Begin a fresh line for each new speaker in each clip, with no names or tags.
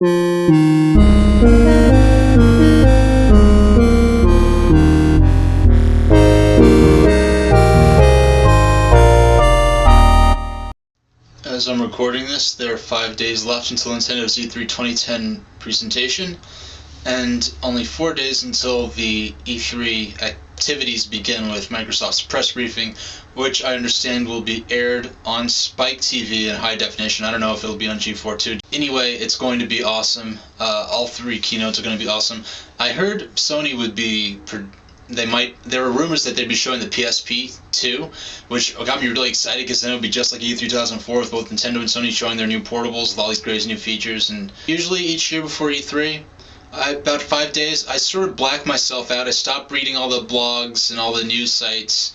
As I'm recording this, there are 5 days left until Nintendo's E3 2010 presentation, and only 4 days until the E3 activities begin with Microsoft's press briefing, which I understand will be aired on Spike TV in high definition. I don't know if it'll be on G4 too. Anyway, it's going to be awesome. All 3 keynotes are going to be awesome. I heard Sony would be... there were rumors that they'd be showing the PSP too, which got me really excited because then it would be just like E3 2004 with both Nintendo and Sony showing their new portables with all these crazy new features. And usually each year before E3, about 5 days, I sort of black myself out. I stopped reading all the blogs and all the news sites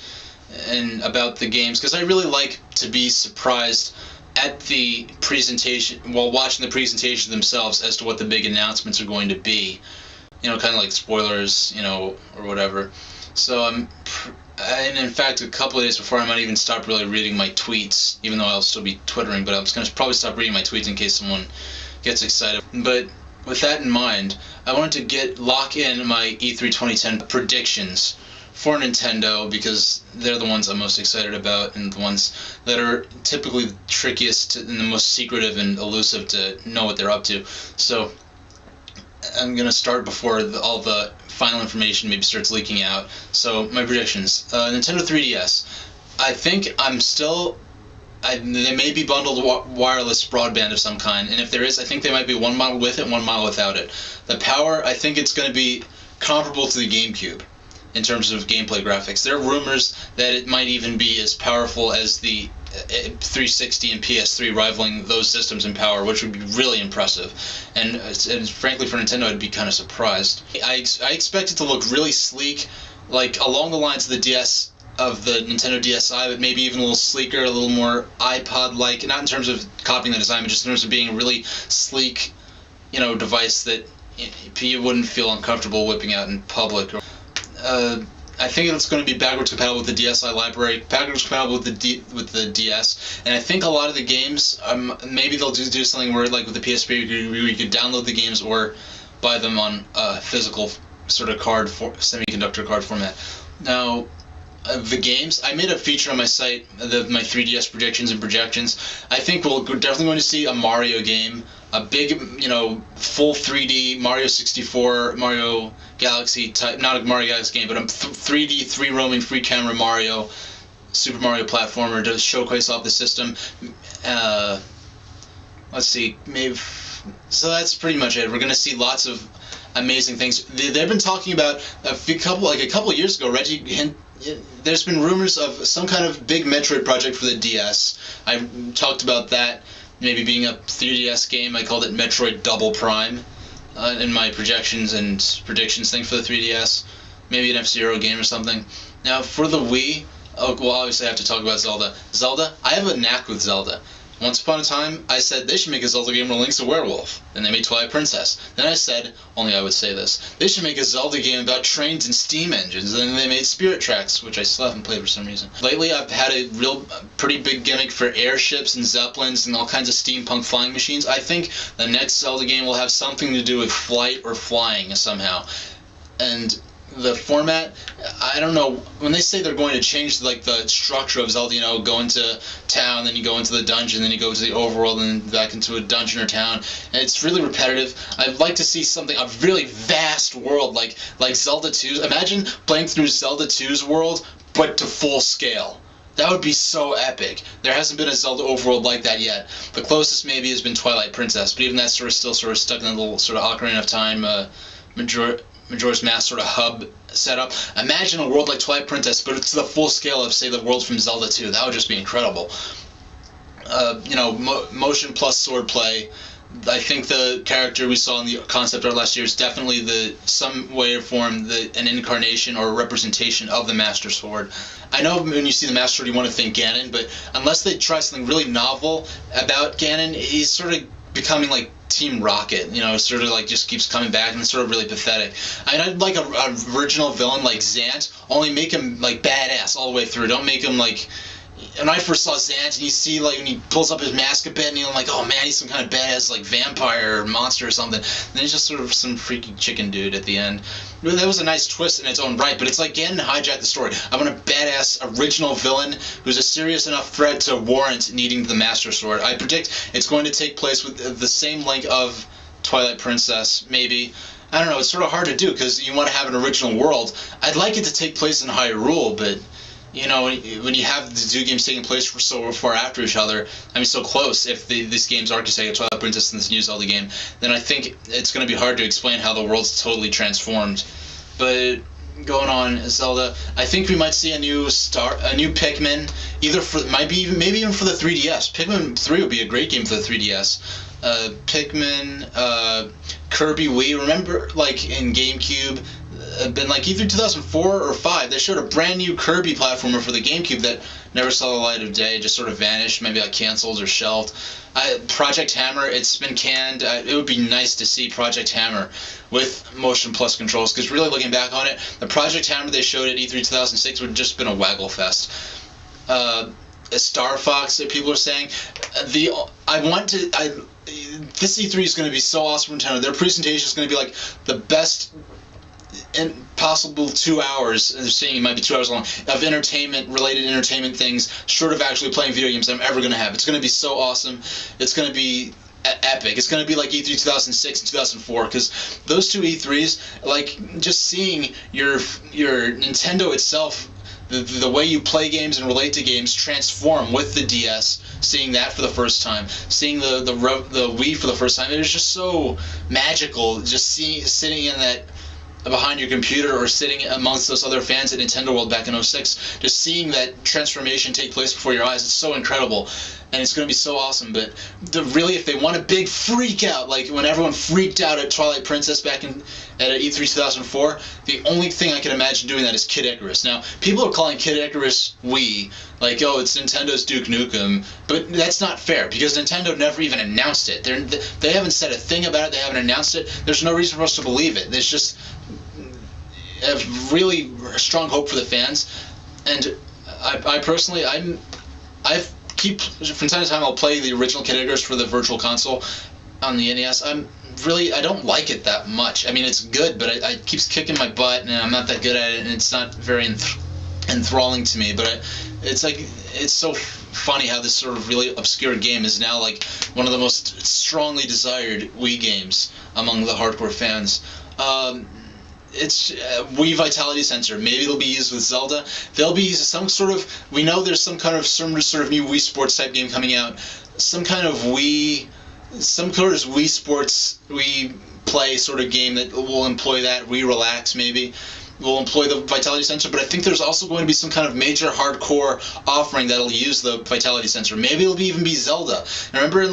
and about the games because I really like to be surprised at the presentation while watching the presentation themselves as to what the big announcements are going to be. You know, kind of like spoilers, you know, or whatever. So and in fact, a couple of days before, I might even stop really reading my tweets, even though I'll still be twittering, but I'm just going to probably stop reading my tweets in case someone gets excited. But with that in mind, I wanted to lock in my E3 2010 predictions for Nintendo because they're the ones I'm most excited about and the ones that are typically the trickiest and the most secretive and elusive to know what they're up to. So I'm going to start before all the final information maybe starts leaking out. So my predictions. Nintendo 3DS. I think they may be bundled wireless broadband of some kind, and if there is, I think there might be one model with it and one model without it. The power, I think it's going to be comparable to the GameCube in terms of gameplay graphics. There are rumors that it might even be as powerful as the 360 and PS3, rivaling those systems in power, which would be really impressive. And frankly, for Nintendo, I'd be kind of surprised. I expect it to look really sleek, like along the lines of the DS, of the Nintendo DSi, but maybe even a little sleeker, a little more iPod-like, not in terms of copying the design, but just in terms of being a really sleek, you know, device that you wouldn't feel uncomfortable whipping out in public. I think it's going to be backwards compatible with the DSi library, backwards compatible with the DS, and I think a lot of the games, maybe they'll do something where, like with the PSP, where you could download the games or buy them on a physical sort of semiconductor card format. Now, the games, I made a feature on my site, my 3DS predictions and projections. I think we're definitely going to see a Mario game, a big, you know, full 3D Mario 64, Mario Galaxy type, not a Mario Galaxy game, but a 3D, roaming, free camera Mario, Super Mario platformer to showcase off the system. Let's see, maybe. So that's pretty much it. We're going to see lots of amazing things. They've been talking about a couple of years ago. There's been rumors of some kind of big Metroid project for the DS. I talked about that maybe being a 3DS game. I called it Metroid Double Prime in my projections and predictions thing for the 3DS. Maybe an F-Zero game or something. Now for the Wii, well, obviously I have to talk about Zelda. Zelda, I have a knack with Zelda. Once upon a time, I said they should make a Zelda game where Link's a werewolf, and they made Twilight Princess. Then I said, only I would say this, they should make a Zelda game about trains and steam engines, and then they made Spirit Tracks, which I still haven't played for some reason. Lately, I've had a pretty big gimmick for airships and zeppelins and all kinds of steampunk flying machines. I think the next Zelda game will have something to do with flight or flying somehow. And the format, I don't know, when they say they're going to change like the structure of Zelda, you know, go into town, then you go into the dungeon, then you go to the overworld, and then back into a dungeon or town, and it's really repetitive. I'd like to see something, a really vast world like Zelda 2. Imagine playing through Zelda 2's world, but to full scale. That would be so epic. There hasn't been a Zelda overworld like that yet. The closest maybe has been Twilight Princess, but even that's still sort of stuck in a little sort of Ocarina of Time Majora's Mask sort of hub setup. Imagine a world like Twilight Princess, but it's the full scale of, say, the worlds from Zelda 2. That would just be incredible. You know, motion plus sword play. I think the character we saw in the concept art last year is definitely some way or form an incarnation or a representation of the Master Sword. I know when you see the Master Sword you want to think Ganon, but unless they try something really novel about Ganon, he's sort of becoming like Team Rocket, you know, sort of like just keeps coming back, and it's sort of really pathetic. I mean, I'd like an original villain like Zant, only make him like badass all the way through. Don't make him like, when I first saw Zant, and you see like when he pulls up his mask a bit, and you're like, oh man, he's some kind of badass like vampire or monster or something. And then he's just sort of some freaky chicken dude at the end. That was a nice twist in its own right, but it's like getting to hijack the story. I want a badass original villain who's a serious enough threat to warrant needing the Master Sword. I predict it's going to take place with the same length of Twilight Princess, maybe. I don't know, it's sort of hard to do because you want to have an original world. I'd like it to take place in Hyrule, but you know, when you have the two games taking place so far after each other, I mean, so close, if these games are consecutive, Twilight Princess and this new Zelda game, then I think it's going to be hard to explain how the world's totally transformed. But going on, Zelda, I think we might see a new Pikmin, either for maybe even for the 3DS. Pikmin 3 would be a great game for the 3DS. Pikmin, Kirby Wii. Remember, like in GameCube, been like either 2004 or 5, they showed a brand new Kirby platformer for the GameCube that never saw the light of day, just sort of vanished, maybe got canceled or shelved. Project Hammer, it's been canned. It would be nice to see Project Hammer with Motion Plus controls, because really looking back on it, the Project Hammer they showed at E3 2006 would have just been a waggle fest. Star Fox, that people are saying, this E3 is going to be so awesome for Nintendo. Their presentation is going to be like the best and possible 2 hours, they're saying it might be 2 hours long, of related entertainment things, short of actually playing video games, I'm ever going to have. It's going to be so awesome. It's going to be epic. It's going to be like E3 2006 and 2004, because those two E3s, like, just seeing your Nintendo itself, the way you play games and relate to games transform with the DS, seeing that for the first time, seeing the Wii for the first time, it was just so magical, just sitting in that behind your computer or sitting amongst those other fans at Nintendo World back in 06, just seeing that transformation take place before your eyes, it's so incredible, and it's going to be so awesome. But really, if they want a big freak out, like when everyone freaked out at Twilight Princess back at E3 2004, the only thing I can imagine doing that is Kid Icarus. Now, people are calling Kid Icarus Wii, like, oh, it's Nintendo's Duke Nukem, but that's not fair, because Nintendo never even announced it. They haven't said a thing about it, they haven't announced it, there's no reason for us to believe it. There's just a really strong hope for the fans, and I personally, from time to time I'll play the original Kid Icarus for the Virtual Console on the NES. I don't like it that much. I mean, it's good, but it keeps kicking my butt, and I'm not that good at it, and it's not very enthralling to me. But it's so funny how this sort of really obscure game is now like one of the most strongly desired Wii games among the hardcore fans. It's Wii Vitality Sensor. Maybe it'll be used with Zelda. There'll be some sort of, we know there's some sort of new Wii Sports type game coming out. Some sort of Wii Sports, Wii Play sort of game that will employ that. Wii Relax maybe will employ the Vitality Sensor, but I think there's also going to be some kind of major hardcore offering that'll use the Vitality Sensor. Maybe it'll even be Zelda. Remember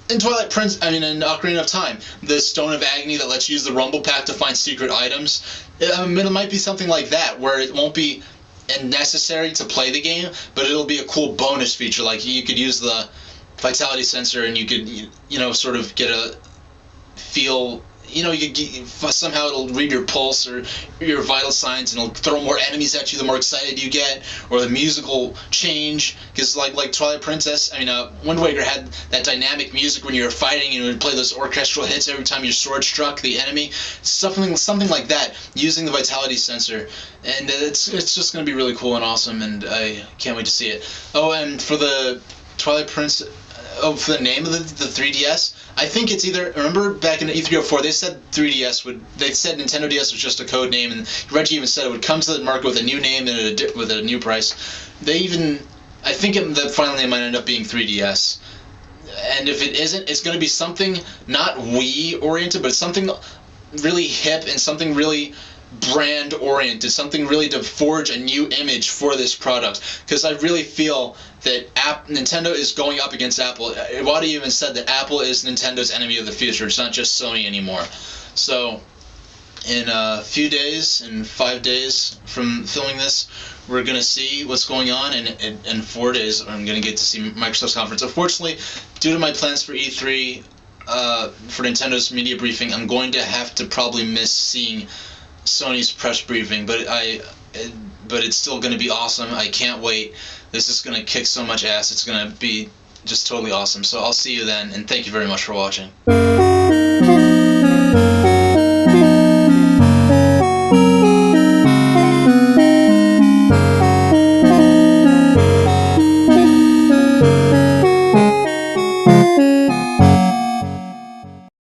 in Twilight Princess, in Ocarina of Time, the Stone of Agony that lets you use the Rumble Pack to find secret items, it might be something like that, where it won't be necessary to play the game, but it'll be a cool bonus feature, like you could use the Vitality Sensor and you could, sort of get a feel, somehow it'll read your pulse or your vital signs, and it'll throw more enemies at you the more excited you get, or the musical change, because like Twilight Princess, Wind Waker had that dynamic music when you were fighting, and it would play those orchestral hits every time your sword struck the enemy, something like that, using the Vitality Sensor, and it's just going to be really cool and awesome, and I can't wait to see it. Oh, and for the Twilight Princess, for the name of the 3DS, I think it's either, remember back in E304, they said Nintendo DS was just a code name, and Reggie even said it would come to the market with a new name and with a new price. I think the final name might end up being 3DS. And if it isn't, it's going to be something not Wii oriented, but something really hip and something really brand oriented, something really to forge a new image for this product, because I really feel that Nintendo is going up against Apple. Iwata even said that Apple is Nintendo's enemy of the future. It's not just Sony anymore. So in a few days, in 5 days from filming this, we're going to see what's going on, and in 4 days I'm going to get to see Microsoft's conference. Unfortunately, due to my plans for E3, for Nintendo's media briefing, I'm going to have to probably miss seeing Sony's press briefing, but it's still going to be awesome. I can't wait. This is going to kick so much ass. It's going to be just totally awesome. So I'll see you then, and thank you very much for watching.